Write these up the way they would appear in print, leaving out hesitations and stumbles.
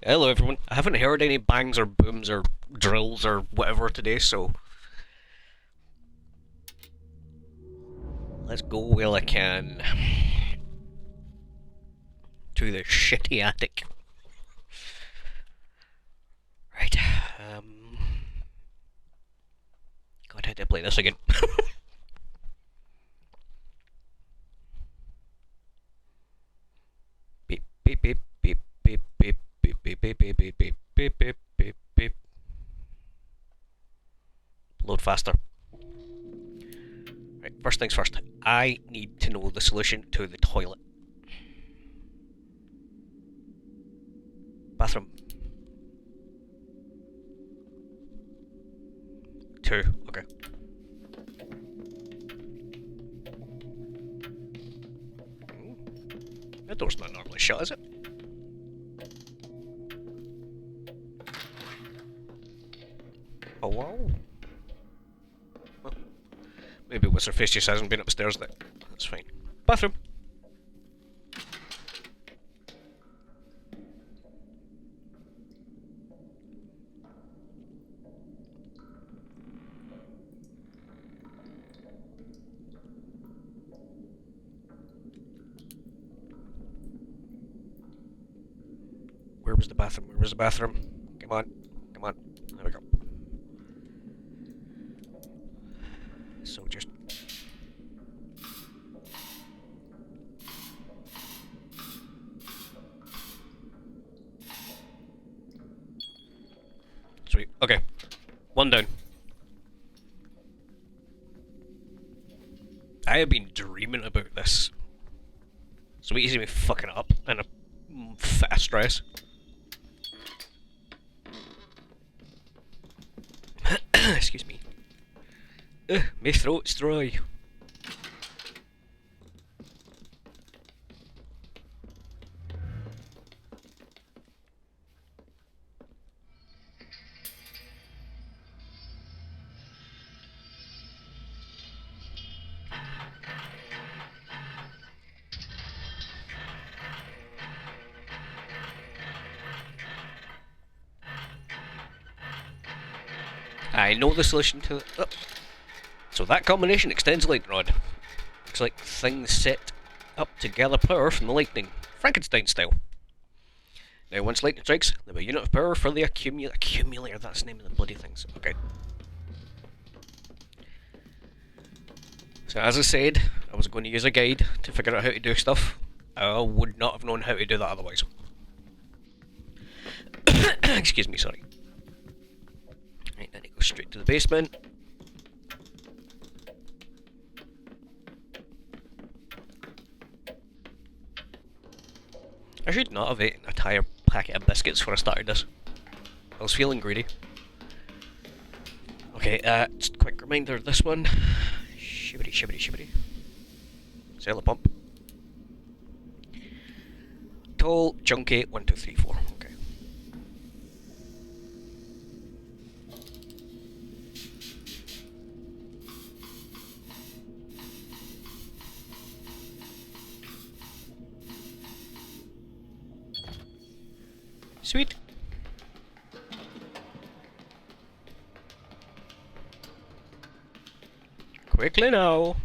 Hello everyone. I haven't heard any bangs or booms or drills or whatever today, so let's go while I can to the shitty attic. Right. Um. God, I had to play this again. Beep beep beep beep beep beep beep beep beep beep beep beep beep beep beep beep. Load faster. Right. First things first. I need to know the solution to the toilet. Bathroom. Two. Okay. That door's not normally shut, is it? Oh wow. Well, maybe what's her face just hasn't been upstairs. That's fine. Bathroom. Where was the bathroom? Where was the bathroom? Come on. Come on. There we go. So just... Sweet. Okay. One down. I have been dreaming about this. So easy me fucking up in a fit of stress. Excuse me. My throat's dry. I know the solution to... Oh. So that combination extends the lightning rod. Looks like things set up to gather power from the lightning. Frankenstein style. Now once lightning strikes, there'll be a unit of power for the accumulator. That's the name of the bloody things. Okay. So as I said, I was going to use a guide to figure out how to do stuff. I would not have known how to do that otherwise. Excuse me, sorry. Right, then it goes straight to the basement. I should not have eaten an entire packet of biscuits when I started this. I was feeling greedy. Okay, just a quick reminder, this one. Shibbity shibbity shibbity. Sailor pump. Tall, chunky, 1, 2, 3, 4. Okay. Sweet. Quickly now.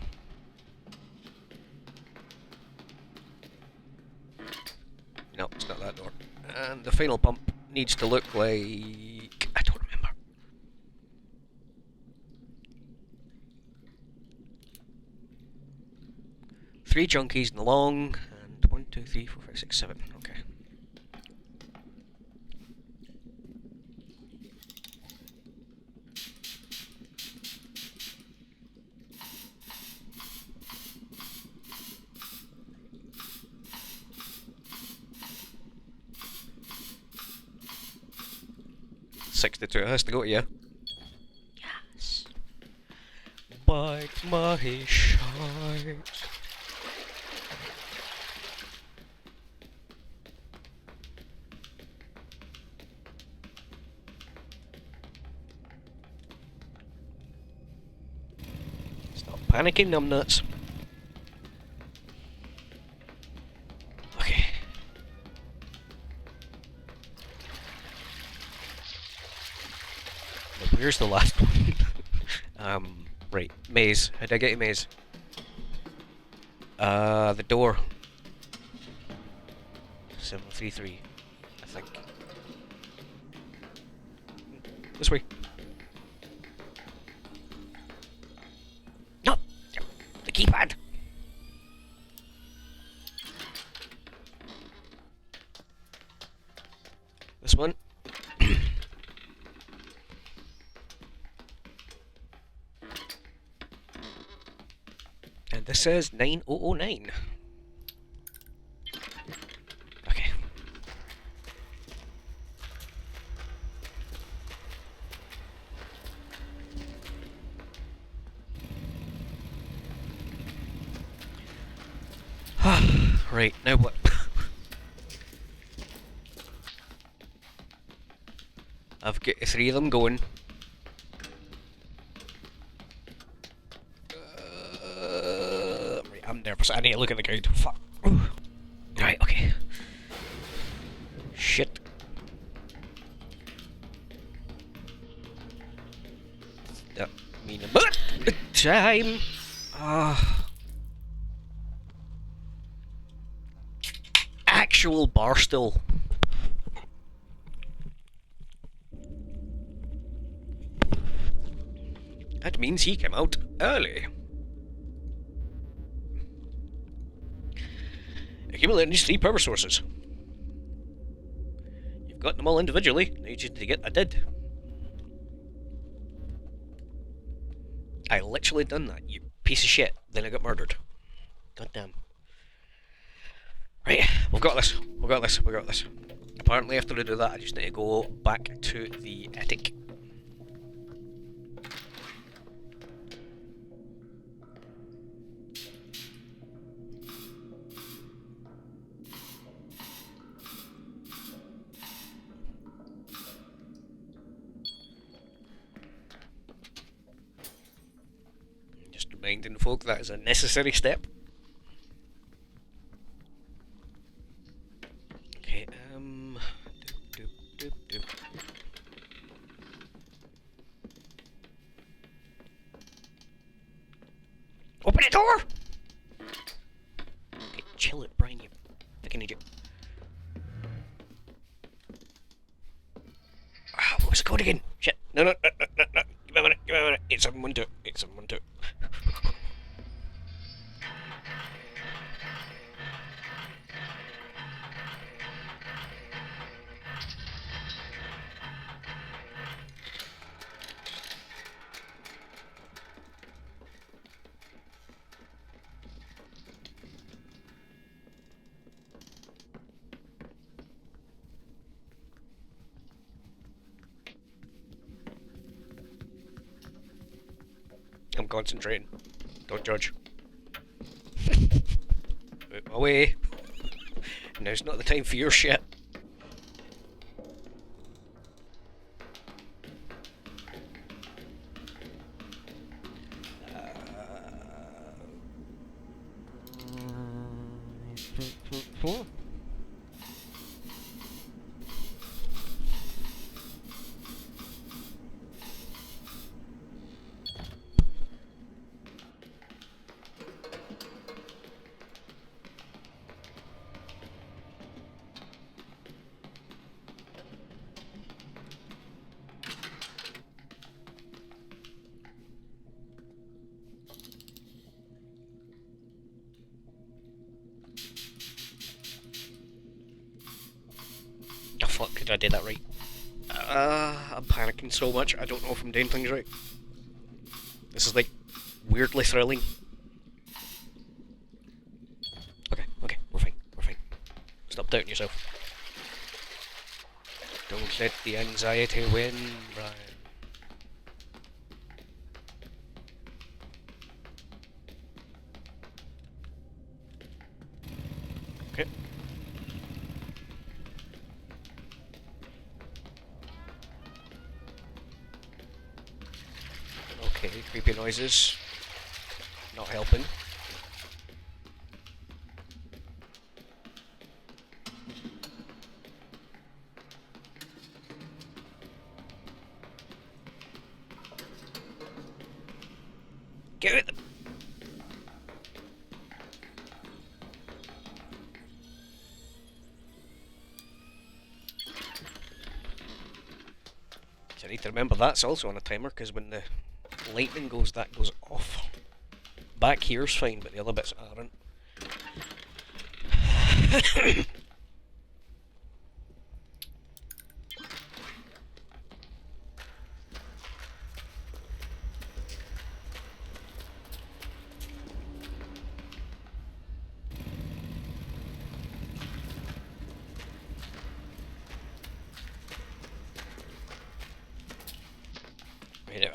No, it's not that door. And the final pump needs to look like... I don't remember. Three junkies in the long, and 1, 2, 3, 4, 5, 6, 7. Okay. $62, it has to go to you. Yes. Bite my shite. Stop panicking, numbnuts. Okay. Where's the last one? Right. Maze. How did I get a maze? The door. 733, I think. This way. No! The keypad! This one. And this says 9009. Okay. Right, now what? I've got 3 of them going. Right, I'm nervous. I need to look at the guide. Fuck. Right, okay. Shit. That mean a bullet time. Actual Barstool. That means he came out early. Accumulating these 3 power sources. You've got them all individually. Now you just need to get a did. I literally done that, you piece of shit. Then I got murdered. God damn. Right, we've got this. We've got this. We've got this. Apparently after I do that, I just need to go back to the attic. Just reminding folk that is a necessary step. Okay, Open the door! Okay, chill it, Brian, you fucking idiot. What was the code again? Shit. No. Give me a minute. 8712. 8712. I'm concentrating. Don't judge. Away. Now's not the time for your shit. Oh fuck, did I do that right? I'm panicking so much, I don't know if I'm doing things right. This is like weirdly thrilling. Okay, we're fine. Stop doubting yourself. Don't let the anxiety win, Brian. Okay. Okay, creepy noises. Not helping. Get out! So I need to remember that's also on a timer, because when the lightning goes, that goes off. Back here's fine, but the other bits aren't.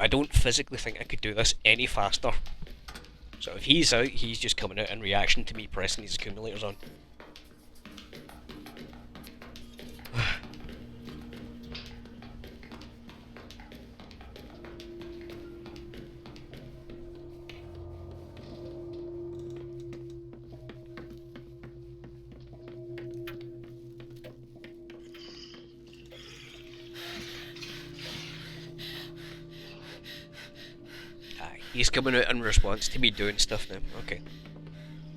I don't physically think I could do this any faster. So if he's out, he's just coming out in reaction to me pressing these accumulators on. He's coming out in response to me doing stuff now. Okay.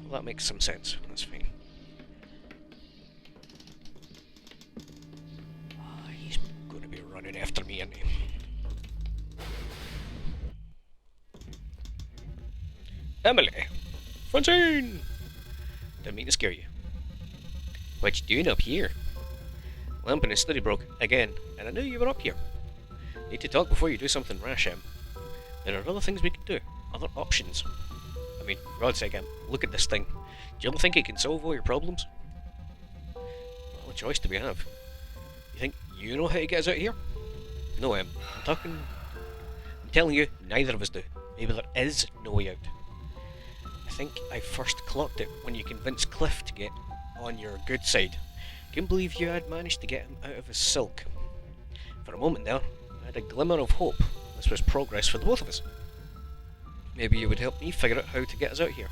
Well, that makes some sense. That's fine. He's going to be running after me, isn't he? Emily! Francine! Didn't mean to scare you. What you doing up here? Lamp in his study broke again, and I knew you were up here. Need to talk before you do something rash, Em. There are other things we can do, other options. I mean, for God's sake, look at this thing. Do you ever think it can solve all your problems? Well, a choice do we have? You think you know how to get us out of here? No, I'm telling you, neither of us do. Maybe there is no way out. I think I first clocked it when you convinced Cliff to get on your good side. Couldn't believe you had managed to get him out of his silk. For a moment there, I had a glimmer of hope. This was progress for the both of us. Maybe you would help me figure out how to get us out here.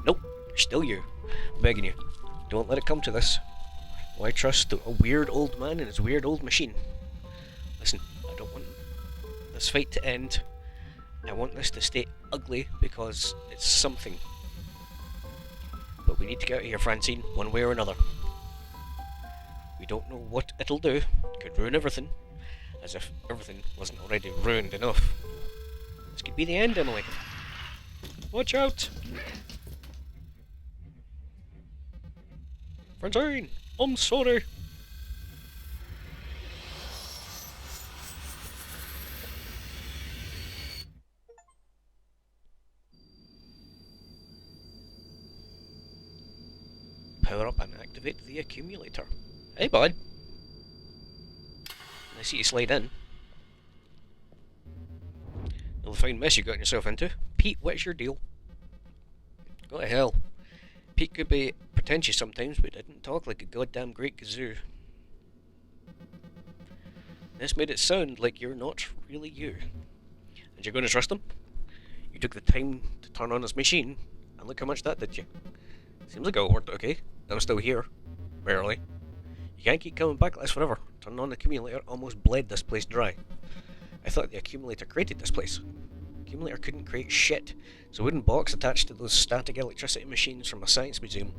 Nope, still you. I'm begging you, don't let it come to this. Why trust a weird old man and his weird old machine? Listen, I don't want this fight to end. I want this to stay ugly because it's something. But we need to get out of here, Francine, one way or another. We don't know what it'll do. It could ruin everything. As if everything wasn't already ruined enough. This could be the end, Emily. Watch out! Francine, I'm sorry. Power up and activate the accumulator. Hey, bud. I see you slide in. Another fine mess you got yourself into. Pete, what's your deal? What the hell? Pete could be pretentious sometimes, but didn't talk like a goddamn great kazoo. This made it sound like you're not really you. And you're going to trust him? You took the time to turn on his machine, and look how much that did you. Seems like it all worked okay. I'm still here. Barely. You can't keep coming back like this forever. Turning on the accumulator almost bled this place dry. I thought the accumulator created this place. The accumulator couldn't create shit. It's a wooden box attached to those static electricity machines from a science museum.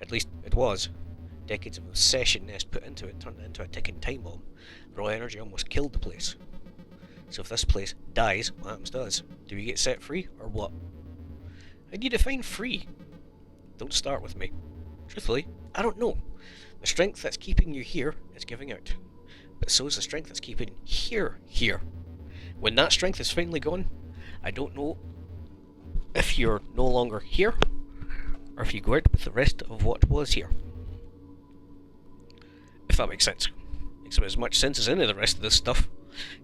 At least it was. Decades of obsession Nest put into it turned it into a ticking time bomb. Raw energy almost killed the place. So if this place dies, what happens to us? Do we get set free, or what? How do you define free? Don't start with me. Truthfully, I don't know. The strength that's keeping you here is giving out. But so is the strength that's keeping here. When that strength is finally gone, I don't know if you're no longer here, or if you go out with the rest of what was here. If that makes sense. Makes as much sense as any of the rest of this stuff.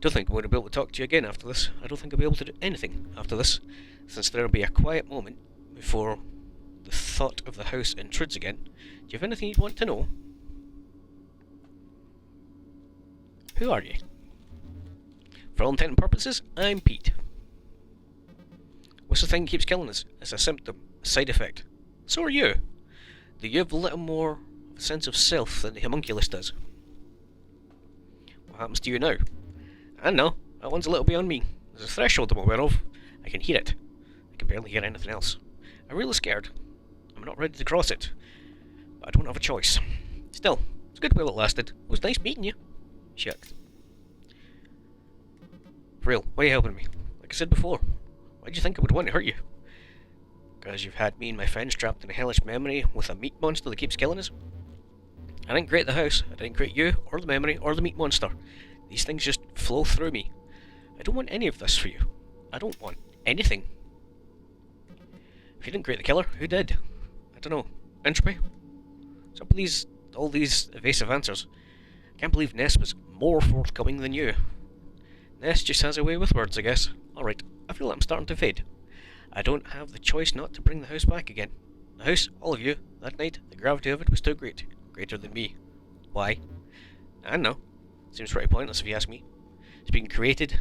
Don't think I'm going to be able to talk to you again after this. I don't think I'll be able to do anything after this, since there'll be a quiet moment before the thought of the house intrudes again. Do you have anything you'd want to know? Who are you? For all intent and purposes, I'm Pete. What's the thing that keeps killing us? It's a symptom, a side effect. So are you. Do you have a little more of a sense of self than the homunculus does? What happens to you now? I know, that one's a little beyond me. There's a threshold I'm aware of. I can hear it. I can barely hear anything else. I'm really scared. I'm not ready to cross it. But I don't have a choice. Still, it's good while it lasted. It was nice meeting you. Shucks. For real, why are you helping me? Like I said before, why'd you think I would want to hurt you? Because you've had me and my friends trapped in a hellish memory with a meat monster that keeps killing us? I didn't create the house, I didn't create you, or the memory, or the meat monster. These things just flow through me. I don't want any of this for you. I don't want anything. If you didn't create the killer, who did? I don't know. Entropy? What's up with all these evasive answers? I can't believe Ness was more forthcoming than you. Ness just has a way with words, I guess. Alright, I feel like I'm starting to fade. I don't have the choice not to bring the house back again. The house, all of you, that night, the gravity of it was too great. Greater than me. Why? I don't know. Seems pretty pointless if you ask me. It's been created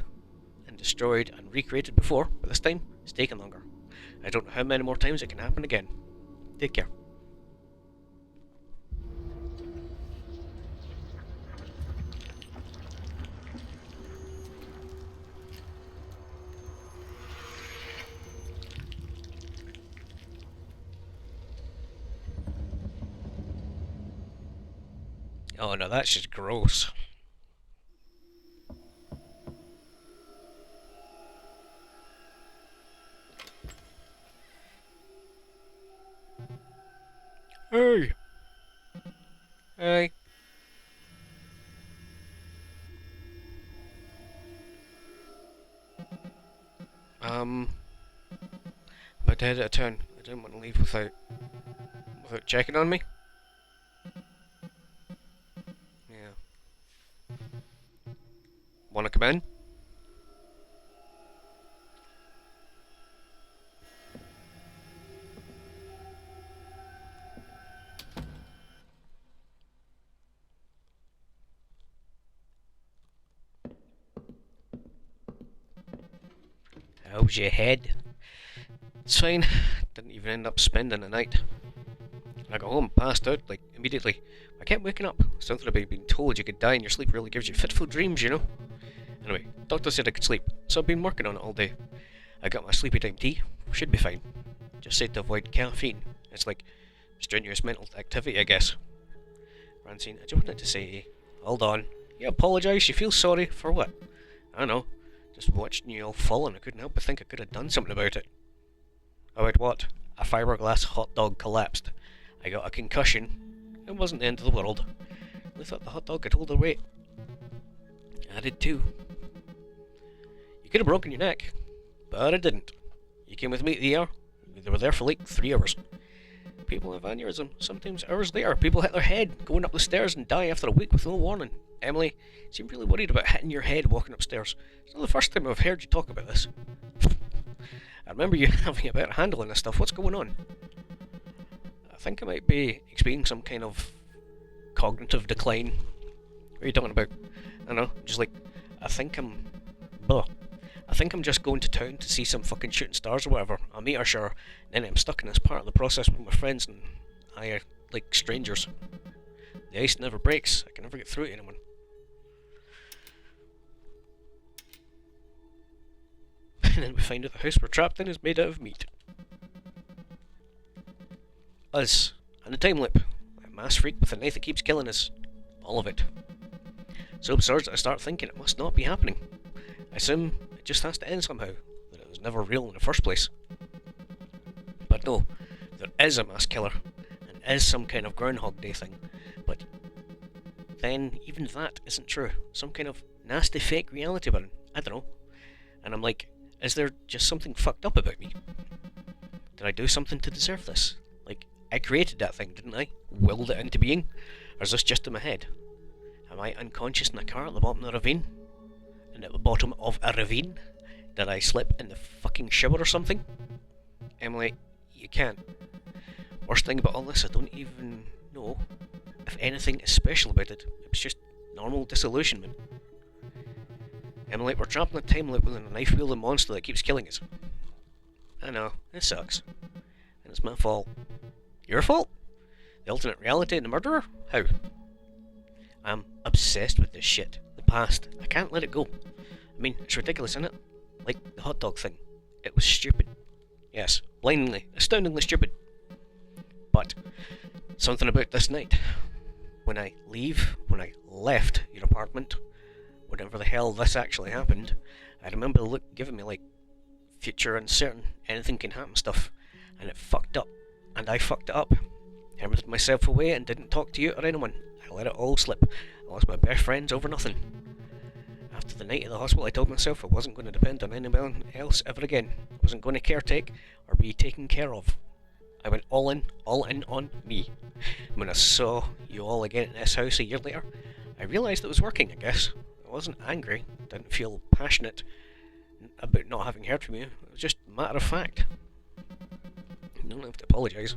and destroyed and recreated before, but this time, it's taken longer. I don't know how many more times it can happen again. Take care. Oh no, that's just gross. Hey! Hey. About to head out of town. I didn't want to leave without checking on me. Yeah. Wanna come in? How's your head? It's fine. Didn't even end up spending the night. I got home, passed out, like, immediately. I kept waking up. Something about being told you could die in your sleep really gives you fitful dreams, you know? Anyway, doctor said I could sleep, so I've been working on it all day. I got my sleepy time tea. Should be fine. Just said to avoid caffeine. It's like strenuous mental activity, I guess. Francine, I just wanted to say, hold on. You apologise? You feel sorry? For what? I don't know. Just watching you all fall and I couldn't help but think I could have done something about it. About what? A fiberglass hot dog collapsed. I got a concussion. It wasn't the end of the world. I thought the hot dog could hold her weight. I did too. You could have broken your neck, but I didn't. You came with me to the ER. They were there for like 3 hours. People have aneurysm. Sometimes hours later, people hit their head going up the stairs and die after a week with no warning. Emily, you seem really worried about hitting your head walking upstairs. It's not the first time I've heard you talk about this. I remember you having a better handle on this stuff. What's going on? I think I might be experiencing some kind of cognitive decline. What are you talking about? I don't know, just like, I think I'm just going to town to see some fucking shooting stars or whatever. I'll meet her, sure. Then I'm stuck in this part of the process with my friends and I are like strangers. The ice never breaks. I can never get through to anyone. And then we find out the house we're trapped in is made out of meat. Us, and a time loop. A mass freak with a knife that keeps killing us. All of it. So absurd that I start thinking it must not be happening. I assume it just has to end somehow, that it was never real in the first place. But no, there is a mass killer, and is some kind of Groundhog Day thing, but then even that isn't true. Some kind of nasty fake reality button. I don't know. And I'm like, is there just something fucked up about me? Did I do something to deserve this? Like, I created that thing, didn't I? Willed it into being? Or is this just in my head? Am I unconscious in a car at the bottom of a ravine? And at the bottom of a ravine? Did I slip in the fucking shower or something? Emily, you can't. Worst thing about all this, I don't even know if anything is special about it. It was just normal disillusionment. Emily, we're trapped in a time loop with a knife-wielding monster that keeps killing us. I know, it sucks. And it's my fault. Your fault? The alternate reality and the murderer? How? I'm obsessed with this shit. The past. I can't let it go. I mean, it's ridiculous, isn't it? Like the hot dog thing. It was stupid. Yes, blindingly, astoundingly stupid. But something about this night. When I left your apartment, whenever the hell this actually happened, I remember the look giving me like future uncertain, anything can happen stuff, and it fucked up. And I fucked it up. I hid myself away and didn't talk to you or anyone. I let it all slip. I lost my best friends over nothing. After the night at the hospital, I told myself I wasn't going to depend on anyone else ever again. I wasn't going to caretake or be taken care of. I went all in on me. When I saw you all again in this house a year later, I realised it was working, I guess. I wasn't angry, didn't feel passionate about not having heard from you. It was just a matter of fact. You don't have to apologise.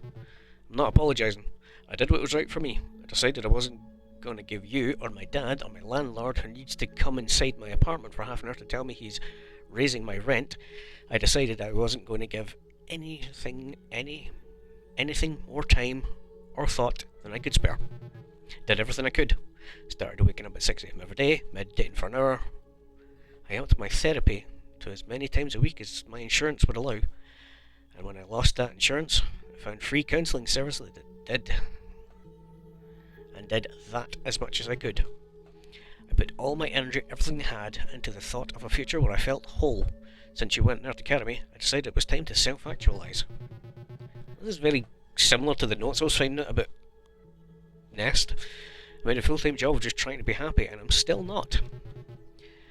I'm not apologising. I did what was right for me. I decided I wasn't going to give you, or my dad, or my landlord, who needs to come inside my apartment for half an hour to tell me he's raising my rent, I decided I wasn't going to give anything more time or thought than I could spare. Did everything I could. Started waking up at 6 AM every day, meditating for an hour. I upped my therapy to as many times a week as my insurance would allow. And when I lost that insurance, I found free counselling services that did that as much as I could. I put all my energy, everything I had, into the thought of a future where I felt whole. Since you went there to carry me, I decided it was time to self-actualise. This is very similar to the notes I was finding out about Nest. I made a full-time job of just trying to be happy, and I'm still not.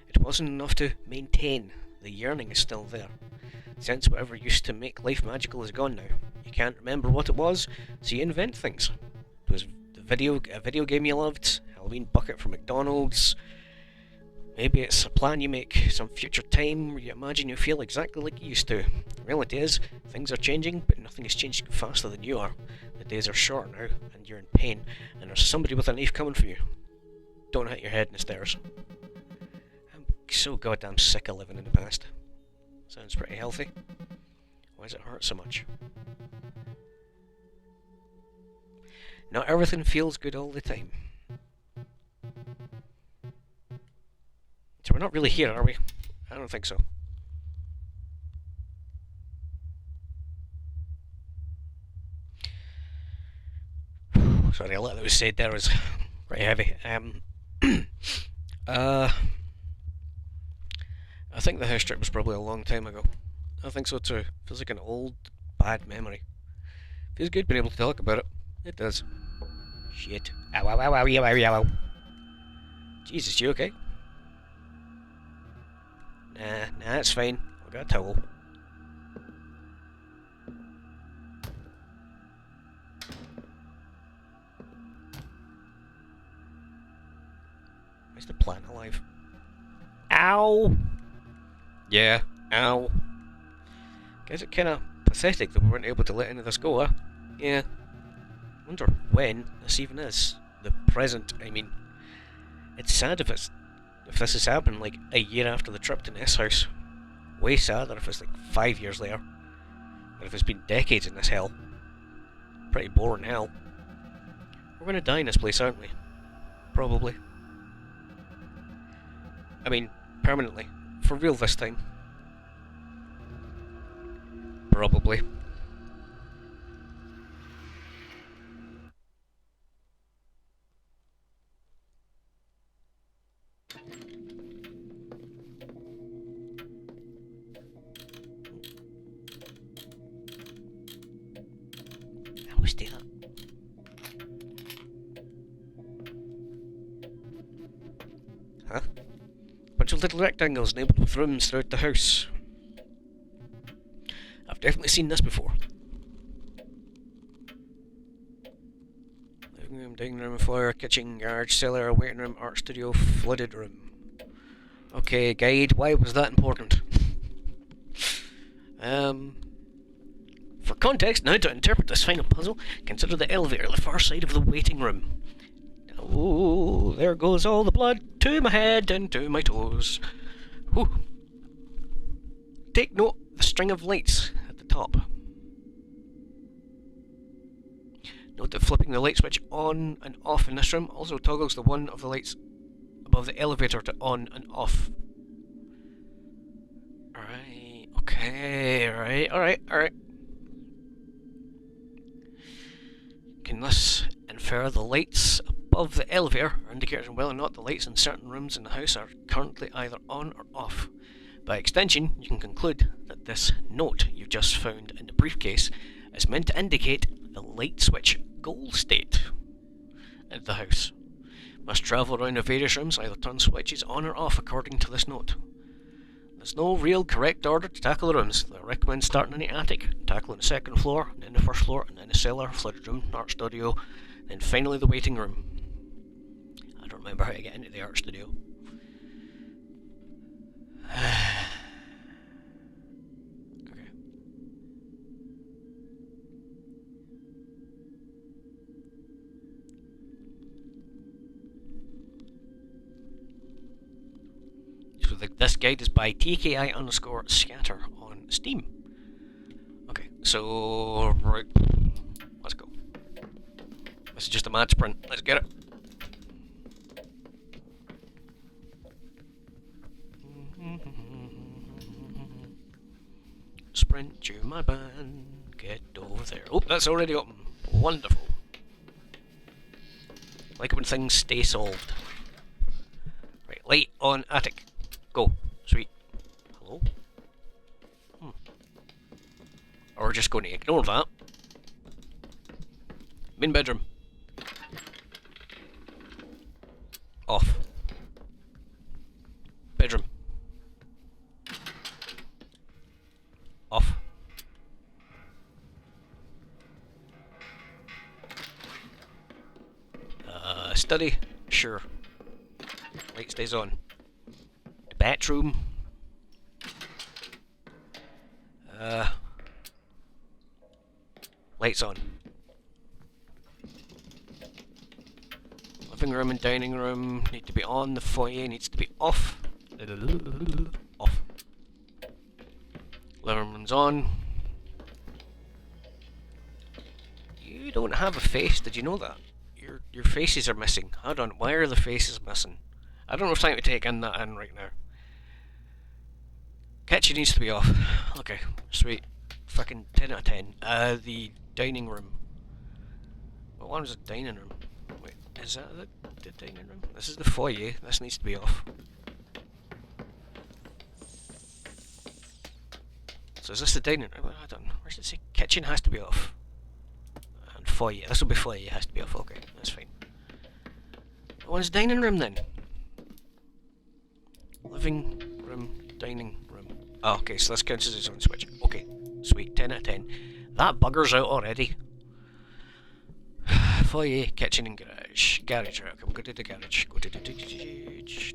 It wasn't enough to maintain. The yearning is still there. Since whatever used to make life magical is gone now. You can't remember what it was, so you invent things. It was a video game you loved, Halloween bucket from McDonald's. Maybe it's a plan you make, some future time where you imagine you feel exactly like you used to. The reality is, things are changing, but nothing is changing faster than you are. The days are short now, and you're in pain, and there's somebody with a knife coming for you. Don't hit your head in the stairs. I'm so goddamn sick of living in the past. Sounds pretty healthy. Why does it hurt so much? Not everything feels good all the time. So we're not really here, are we? I don't think so. Sorry, a lot that was said there was pretty heavy. I think the house trip was probably a long time ago. I think so too. Feels like an old, bad memory. Feels good being able to talk about it. It does. Shit. Ow, ow, ow, ow, ow, ow, ow. Jesus, you okay? Nah, it's fine. I've got a towel. Where's the plant alive? Ow! Yeah, ow. Guess it's kinda pathetic that we weren't able to let any of this go, huh? Yeah. Wonder when this even is. The present, I mean. It's sad if this has happened like a year after the trip to Ness House. Way sadder if it's like 5 years later. But if it's been decades in this hell. Pretty boring hell. We're gonna die in this place, aren't we? Probably. I mean, permanently. For real this time. Probably. I always do that. Huh? Bunch of little rectangles enabled with rooms throughout the house. I've definitely seen this before. Living room, dining room, foyer, kitchen, garage, cellar, waiting room, art studio, flooded room. Okay, guide, why was that important? For context, now to interpret this final puzzle, consider the elevator at the far side of the waiting room. Oh, there goes all the blood to my head and to my toes. Whew. Take note of the string of lights at the top. Note that flipping the light switch on and off in this room also toggles the one of the lights above the elevator to on and off. Alright, Okay, alright. Can thus infer the lights above the elevator are indicators of whether or not the lights in certain rooms in the house are currently either on or off. By extension, you can conclude that this note you've just found in the briefcase is meant to indicate the light switch goal state in the house. Must travel around the various rooms, either turn switches on or off according to this note. There's no real correct order to tackle the rooms. I recommend starting in the attic, tackling the second floor, and then the first floor, and then the cellar, flooded room, art studio, then finally the waiting room. I don't remember how to get into the art studio. Okay. So this guide is by TKI_scatter on Steam. Okay, so right, let's go. This is just a mad sprint. Let's get it. Sprint you my man, get over there. Oh, that's already open. Wonderful. Like it when things stay solved. Right, light on attic. Go. Sweet. Hello? Or we're just going to ignore that. Main bedroom. Off. Bedroom. Off. Study. Sure. Light stays on. The bathroom. Lights on. Living room and dining room need to be on. The foyer needs to be off. Off. Living room's on. You don't have a face, did you know that? Your faces are missing. Hold on, why are the faces missing? I don't have time to take in that in right now. Kitchen needs to be off. Okay, sweet. Fucking 10 out of 10. The dining room. What one was the dining room? Wait, is that the dining room? This is the foyer. This needs to be off. So is this the dining room? I don't know. Where does it say? Kitchen has to be off. And foyer. This will be foyer. It has to be off. Okay, that's fine. What one's dining room then? Living room, dining room. Oh, okay, so this counts as its own switch. Okay, sweet. 10 out of 10. That bugger's out already. Foyer, kitchen and garage. Garage, right, okay, we'll go to the garage. Go to the garage.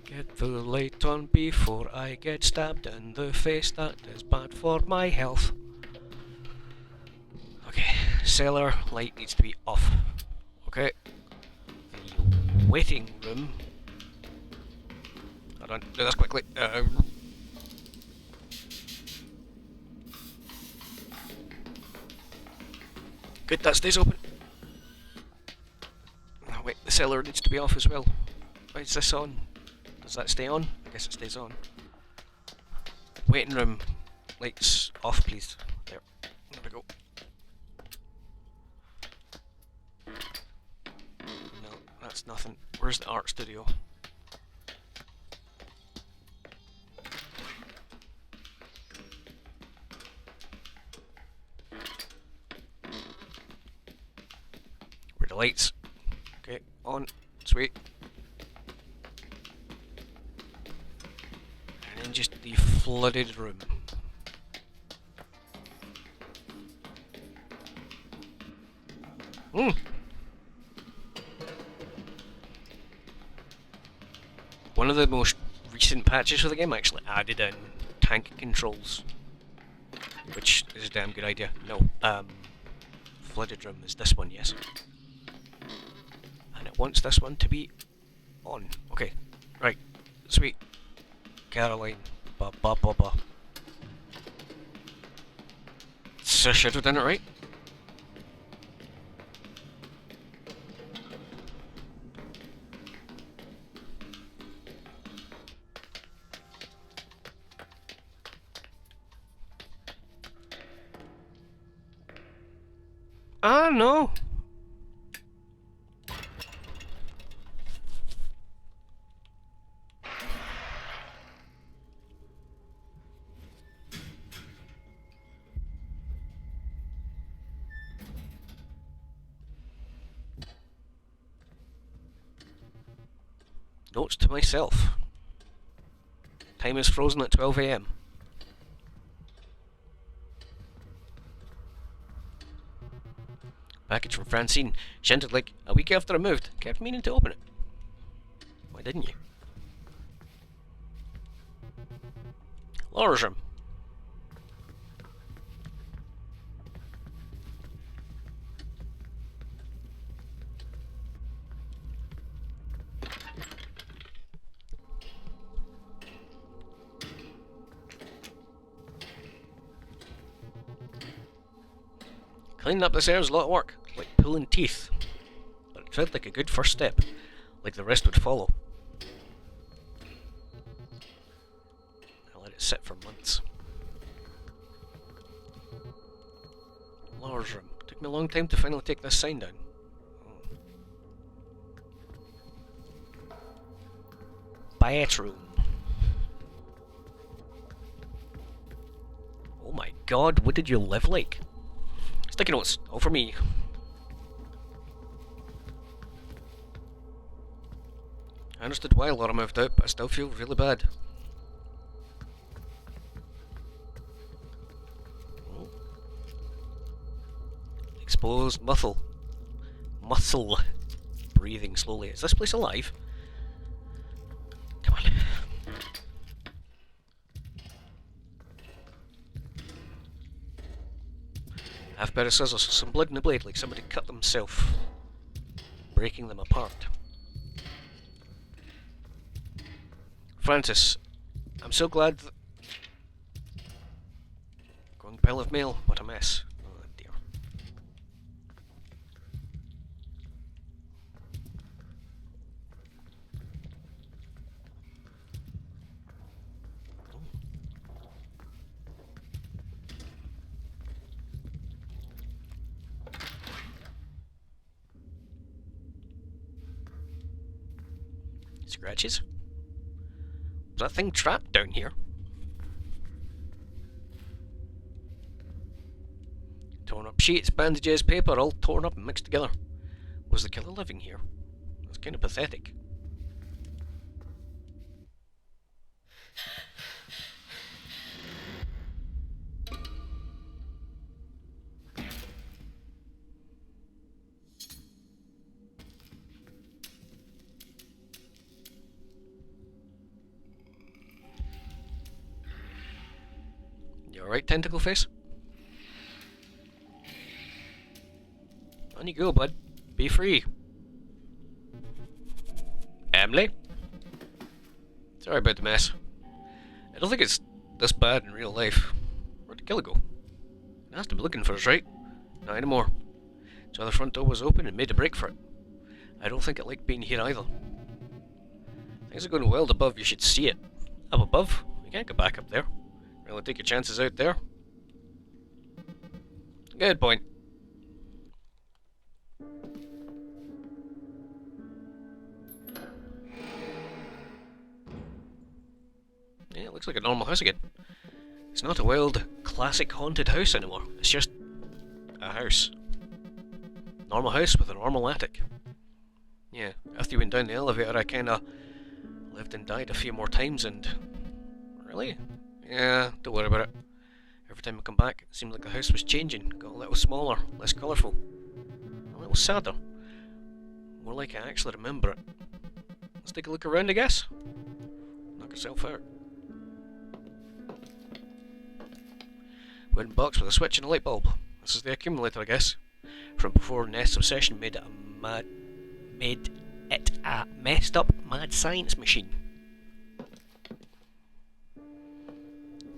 Get the light on before I get stabbed in the face. That is bad for my health. Okay, cellar, light needs to be off. Okay. The waiting room. Hold on, do this quickly. Good, that stays open. Oh, wait, the cellar needs to be off as well. Why is this on? Does that stay on? I guess it stays on. Waiting room. Lights off, please. There we go. No, that's nothing. Where's the art studio? Where are the lights? Okay, on. Sweet. And then just the flooded room. One of the most recent patches for the game actually added in tank controls, which is a damn good idea. No, flooded room is this one, yes. And it wants this one to be on. Okay, right, sweet. Caroline, ba ba ba ba. So I should have done it right. Ah, no. Notes to myself. Time is frozen at 12 AM. Package from Francine. She entered like a week after I moved. Kept meaning to open it. Why didn't you? Laura's room. Cleaning up this air is a lot of work, like pulling teeth. But it felt like a good first step, like the rest would follow. I let it sit for months. Laura's room. Took me a long time to finally take this sign down. Bathroom. Oh my god, what did you live like? Sticky notes, all for me. I understood why Laura moved out, but I still feel really bad. Oh. Exposed muscle. Muscle. Breathing slowly. Is this place alive? Come on. Half pair of scissors, some blood in the blade, like somebody cut themselves, breaking them apart. Francis, I'm so glad that... Growing pile of mail, what a mess. Oh dear. Scratches? Was that thing trapped down here? Torn up sheets, bandages, paper, all torn up and mixed together. Was the killer living here? That's kind of pathetic. You alright, Tentacle Face? On you go, bud. Be free. Emily? Sorry about the mess. I don't think it's this bad in real life. Where'd the killer go? It has to be looking for us, right? Not anymore. So the front door was open and made a break for it. I don't think it liked being here either. Things are going well above, you should see it. Up above? You can't go back up there. Really take your chances out there. Good point. Yeah, it looks like a normal house again. It's not a wild, classic haunted house anymore. It's just a house. Normal house with a normal attic. Yeah, after you went down the elevator I kinda lived and died a few more times and... Really? Yeah, don't worry about it. Every time I come back, it seemed like the house was changing. Got a little smaller, less colourful. A little sadder. More like I actually remember it. Let's take a look around, I guess. Knock yourself out. Wooden box with a switch and a light bulb. This is the accumulator, I guess. From before Nest's obsession made it a messed up mad science machine.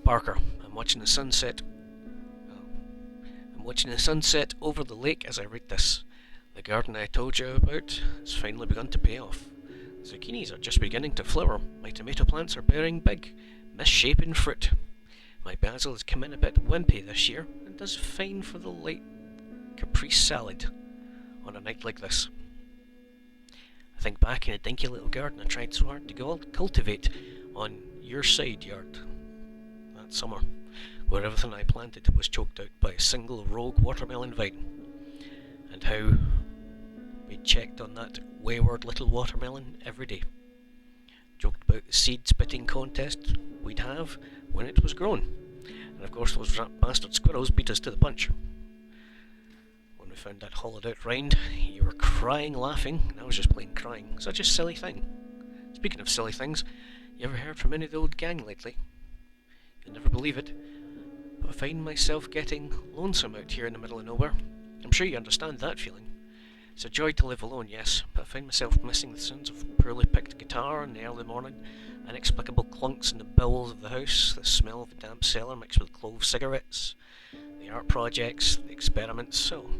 Parker, I'm watching the sunset over the lake as I read this. The garden I told you about has finally begun to pay off. Zucchinis are just beginning to flower. My tomato plants are bearing big, misshapen fruit. My basil has come in a bit wimpy this year and does fine for the light caprese salad on a night like this. I think back in a dinky little garden I tried so hard to cultivate on your side yard that summer, where everything I planted was choked out by a single rogue watermelon vine, and how we checked on that wayward little watermelon every day. Joked about the seed spitting contest we'd have when it was grown, and of course those rat bastard squirrels beat us to the punch. When we found that hollowed out rind, you were crying laughing, and I was just plain crying. Such a silly thing. Speaking of silly things, you ever heard from any of the old gang lately? You'll never believe it, but I find myself getting lonesome out here in the middle of nowhere. I'm sure you understand that feeling. It's a joy to live alone, yes, but I find myself missing the sounds of poorly picked guitar in the early morning, inexplicable clunks in the bowels of the house, the smell of a damp cellar mixed with clove cigarettes, the art projects, the experiments, so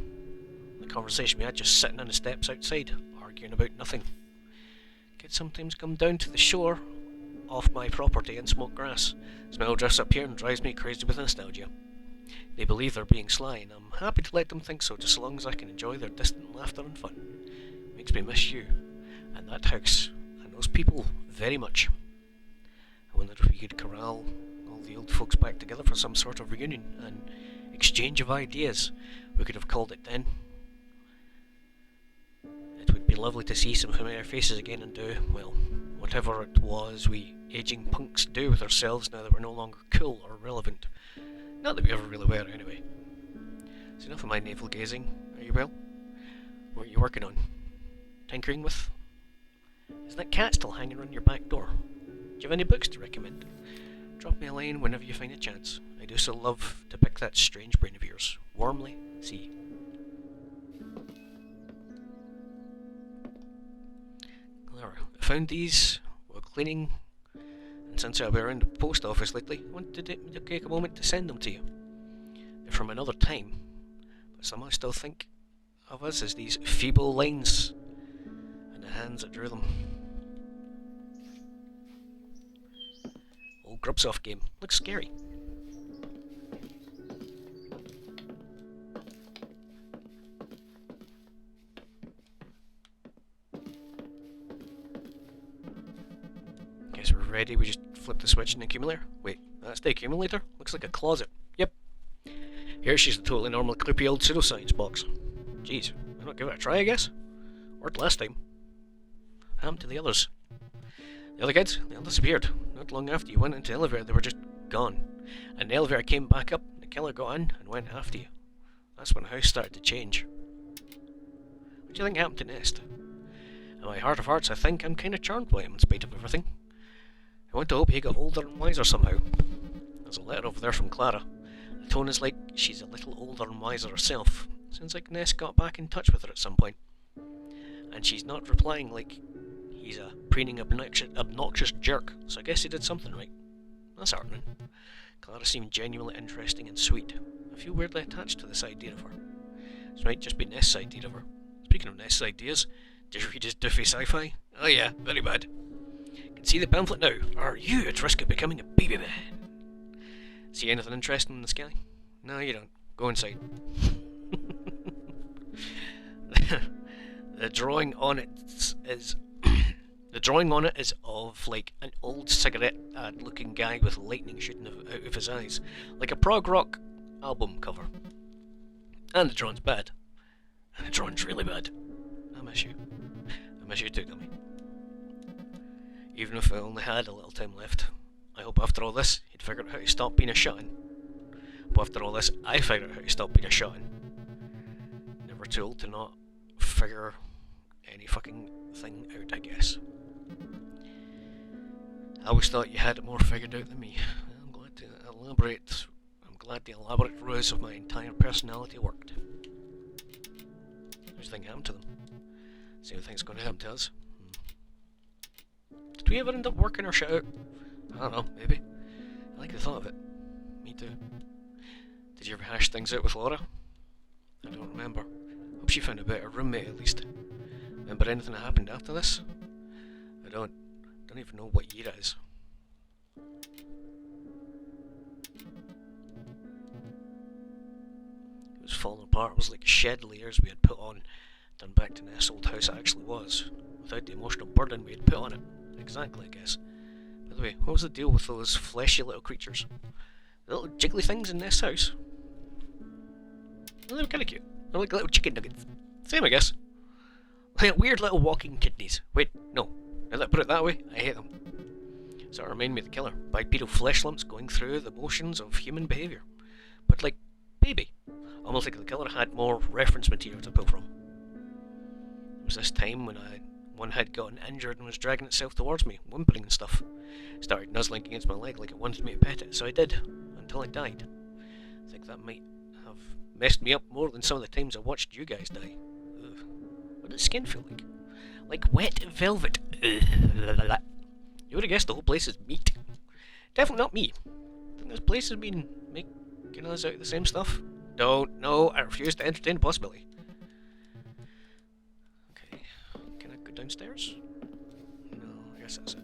the conversation we had just sitting on the steps outside, arguing about nothing. Kids sometimes come down to the shore off my property and smoke grass. Smell drifts up here and drives me crazy with nostalgia. They believe they're being sly, and I'm happy to let them think so, just so long as I can enjoy their distant laughter and fun. Makes me miss you, and that house, and those people very much. I wondered if we could corral all the old folks back together for some sort of reunion, and exchange of ideas, we could have called it then. It would be lovely to see some familiar faces again and do, well, whatever it was we aging punks do with ourselves now that we're no longer cool or relevant. Not that we ever really were, anyway. So enough of my navel gazing. Are you well? What are you working on? Tinkering with? Is that cat still hanging around your back door? Do you have any books to recommend? Drop me a line whenever you find a chance. I do so love to pick that strange brain of yours. Warmly, C. Clara, I found these while cleaning, and since I've been around the post office lately, I wanted to take a moment to send them to you. They're from another time, but somehow I still think of us as these feeble lines and the hands that drew them. Old Grubsoft game. Looks scary. Guess we're ready. We just flip the switch in the accumulator. Wait, that's the accumulator? Looks like a closet. Yep. Here she's the totally normal creepy old pseudoscience box. Jeez, why not give it a try, I guess? Worked last time. What happened to the others? The other kids? They all disappeared. Not long after you went into the elevator, they were just gone. And the elevator came back up, the killer got in and went after you. That's when the house started to change. What do you think happened to Nest? In my heart of hearts, I think I'm kind of charmed by him in spite of everything. I want to hope he got older and wiser somehow. There's a letter over there from Clara. The tone is like she's a little older and wiser herself. Sounds like Ness got back in touch with her at some point. And she's not replying like he's a preening obnoxious jerk, so I guess he did something right. That's heartening. Clara seemed genuinely interesting and sweet. I feel weirdly attached to this idea of her. This might just be Ness's idea of her. Speaking of Ness's ideas, did you read his doofy sci-fi? Oh yeah, very bad. Can see the pamphlet now. Are you at risk of becoming a baby man? See anything interesting in the sky? No, you don't. Go inside. The drawing on it is the drawing on it is of like an old cigarette looking guy with lightning shooting out of his eyes, like a prog rock album cover. And the drawing's bad. And the drawing's really bad. I miss you. I miss you too, Dummy. Even if I only had a little time left, I hope after all this you'd figure out how to stop being a shut-in. But after all this, I figured out how to stop being a shut-in. Never too old to not figure any fucking thing out, I guess. I always thought you had it more figured out than me. I'm glad the elaborate ruse of my entire personality worked. What do you think happened to them? Same thing's going to happen to us. Did we ever end up working our shit out? I don't know, maybe. I like the thought of it. Me too. Did you ever hash things out with Laura? I don't remember. Hope she found a better roommate at least. Remember anything that happened after this? I don't even know what year it is. It was falling apart. It was like shed layers we had put on, done back to this old house it actually was, without the emotional burden we had put on it. Exactly, I guess. By the way, what was the deal with those fleshy little creatures? The little jiggly things in this house? Well, they were kind of cute. They're like little chicken nuggets. Same, I guess. Like weird little walking kidneys. Wait, no. Now that I put it that way, I hate them. Sort of remind me of the killer. Bipedal flesh lumps going through the motions of human behaviour. But like, baby. Almost like the killer had more reference material to pull from. It was this time when one had gotten injured and was dragging itself towards me, whimpering and stuff. It started nuzzling against my leg like it wanted me to pet it, so I did, until it died. I think that might have messed me up more than some of the times I watched you guys die. Ugh. What did the skin feel like? Like wet velvet. Ugh. You would have guessed the whole place is meat. Definitely not me. I think this place has been making us out of the same stuff. No, I refuse to entertain the possibility. Okay, can I go downstairs? No, I guess that's it.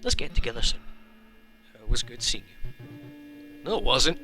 Let's get together soon. It was good seeing you. No, it wasn't.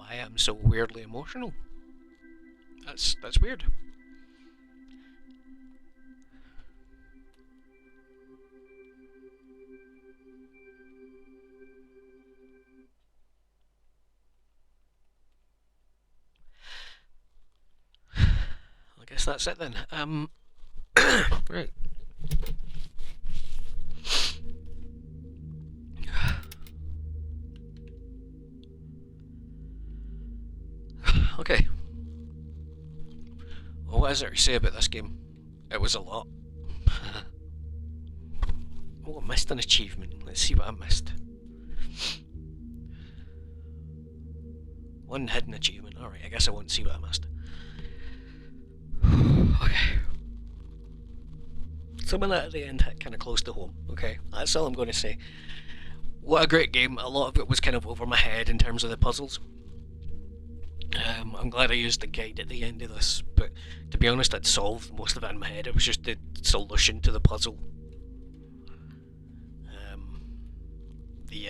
I am so weirdly emotional. That's weird. I guess that's it then. Right. Okay. Well, what is there to say about this game? It was a lot. Oh, I missed an achievement. Let's see what I missed. One hidden achievement. Alright, I guess I won't see what I missed. Okay. Some of that at the end hit kind of close to home. Okay, that's all I'm going to say. What a great game. A lot of it was kind of over my head in terms of the puzzles. I'm glad I used the guide at the end of this, but to be honest, I'd solved most of it in my head. It was just the solution to the puzzle the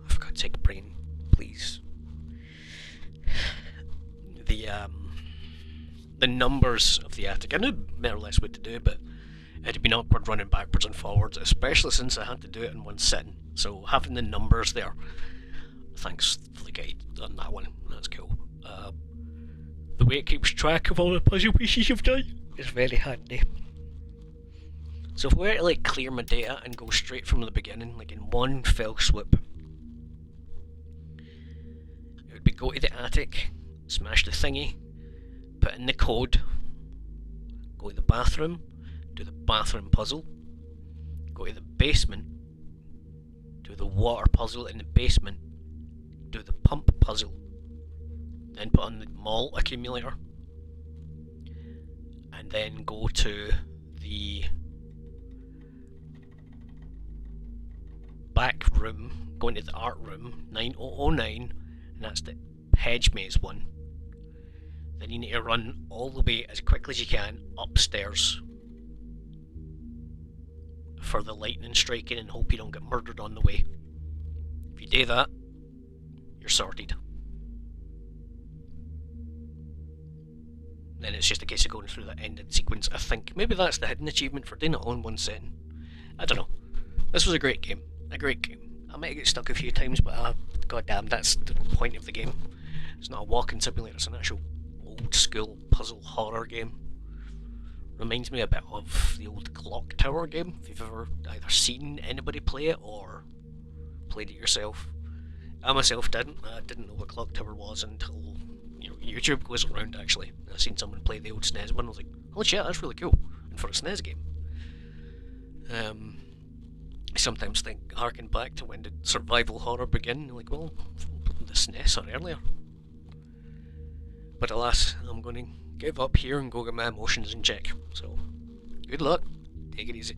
for God's sake, brain, please. The numbers of the attic. I knew more or less what to do, but it had been awkward running backwards and forwards, especially since I had to do it in one sitting. So having the numbers there, thanks for the guide on that one. That's cool. The way it keeps track of all the puzzle pieces you've done is very handy. So if we were to like clear my data and go straight from the beginning, like in one fell swoop, it would be go to the attic, smash the thingy, put in the code, go to the bathroom, do the bathroom puzzle, go to the basement, do the water puzzle in the basement, do the pump puzzle, then put on the malt accumulator, and then go to the back room, go into the art room, 9009, and that's the hedge maze one. Then you need to run all the way as quickly as you can upstairs for the lightning striking and hope you don't get murdered on the way. If you do that, you're sorted. Then it's just a case of going through that ending sequence. I think maybe that's the hidden achievement for doing it all in one setting. I don't know. This was a great game. A great game. I might get stuck a few times, but goddamn, that's the point of the game. It's not a walking simulator, it's an actual old school puzzle horror game. Reminds me a bit of the old Clock Tower game, if you've ever either seen anybody play it or played it yourself. I myself didn't. I didn't know what Clock Tower was until YouTube goes around actually. I seen someone play the old SNES one, I was like, holy shit, that's really cool. And for a SNES game. I sometimes harken back to when did survival horror begin, like, well, the SNES or earlier. But alas, I'm going to give up here and go get my emotions in check. So, good luck, take it easy.